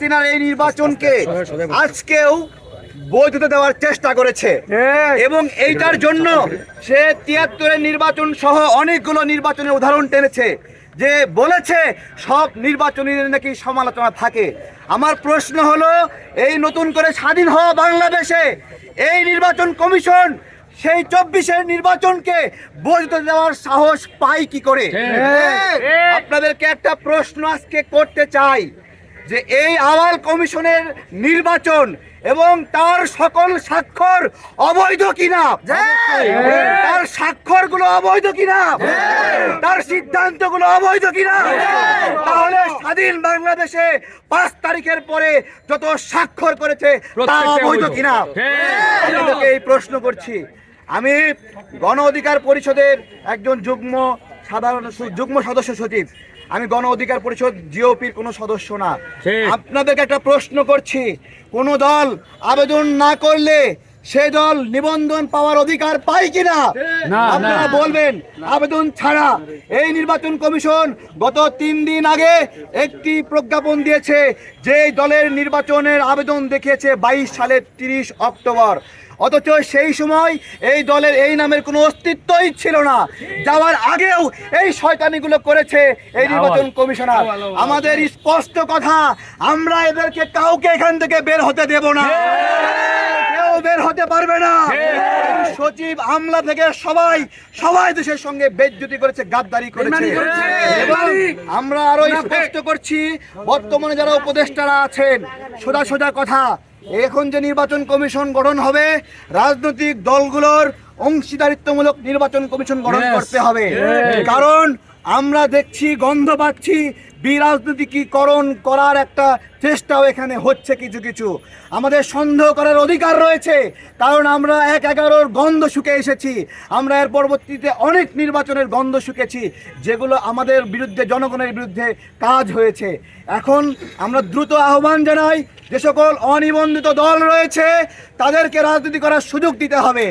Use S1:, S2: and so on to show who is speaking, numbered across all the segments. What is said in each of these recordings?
S1: হাসিনার এই নির্বাচনকে আজকেও বৈধতা দেওয়ার চেষ্টা করেছে এবং এইটার জন্য সে ৭৩-এর নির্বাচন সহ অনেকগুলো নির্বাচনের উদাহরণ টেনেছে, যে বলেছে সব নির্বাচনের নাকি সমালোচনা থাকে। আমার প্রশ্ন হলো, এই নতুন করে স্বাধীন হওয়া বাংলাদেশে এই নির্বাচন কমিশন সেই ২৪-এর নির্বাচনকে বৈধতা দেওয়ার সাহস পায় কি করে? আপনাদেরকে একটা প্রশ্ন আজকে করতে চাই যে এই আওয়াল কমিশনের নির্বাচন এবং তার সকল স্বাক্ষর অবৈধ কিনা, তার স্বাক্ষরগুলো অবৈধ কিনা, তার সিদ্ধান্তগুলো অবৈধ কিনা, তাহলে স্বাধীন বাংলাদেশে ৫ তারিখের পরে যত স্বাক্ষর করেছে তা অবৈধ কিনা? আপনাদেরকে এই প্রশ্ন করছি। আমি গণ অধিকার পরিষদের একজন যুগ্ম সদস্য সচিব, আমি গণ অধিকার পরিষদ জিওপির কোনো সদস্য না। আপনাদেরকে একটা প্রশ্ন করছি, কোন দল আবেদন না করলে সেই দল নিবন্ধন পাওয়ার অধিকার পায় কিনা? আপনারা বলবেন আবেদন ছাড়া। এই নির্বাচন কমিশন গত ৩ দিন আগে একটি প্রজ্ঞাপন দিয়েছে যে দলের নির্বাচনের আবেদন দেখিয়েছে ২২ সালের ৩০ অক্টোবর, অথচ সেই সময় এই দলের এই নামের কোনো অস্তিত্বই ছিল না। যাওয়ার আগেও এই শয়তানিগুলো করেছে এই নির্বাচন কমিশনার। আমাদের স্পষ্ট কথা, আমরা এদেরকে কাউকে এখান থেকে বের হতে দেব না, কেউ বের হতে পারবে না। সচিব আমলা থেকে সবাই দেশের সঙ্গে বেজ্জতি করেছে, গাদ্দারি করেছে। এবং আমরা আরো স্পষ্ট করছি, বর্তমানে যারা উপদেষ্টারা আছেন, সোজা কথা, এখন যে নির্বাচন কমিশন গঠন হবে, রাজনৈতিক দলগুলোর অংশীদারিত্বমূলক নির্বাচন কমিশন গঠন করতে হবে। কারণ আমরা দেখছি, গন্ধ পাচ্ছি বিরাজনীতিকরণ করার একটা চেষ্টাও এখানে হচ্ছে। কিছু আমাদের সন্দেহ করার অধিকার রয়েছে, কারণ আমরা ১/১১-র গন্ধ শুকে এসেছি। আমরা এর পরবর্তীতে অনেক নির্বাচনের গন্ধ শুকেছি, যেগুলো আমাদের বিরুদ্ধে, জনগণের বিরুদ্ধে কাজ হয়েছে। এখন আমরা দ্রুত আহ্বান জানাই, যে সকল অনিবন্ধিত দল রয়েছে তাদেরকে রাজনীতি করার সুযোগ দিতে হবে।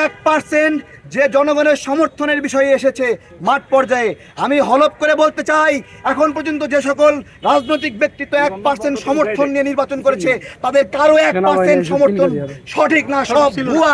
S1: ১% যে জনগণের সমর্থনের বিষয়ে এসেছে মাঠ পর্যায়ে, আমি হলফ করে বলতে চাই, এখন পর্যন্ত যে সকল রাজনৈতিক ব্যক্তিত্ব 1% সমর্থন নিয়ে নির্বাচন করেছে, তাদের কারো 1% সমর্থন সঠিক না, সব ভুয়া।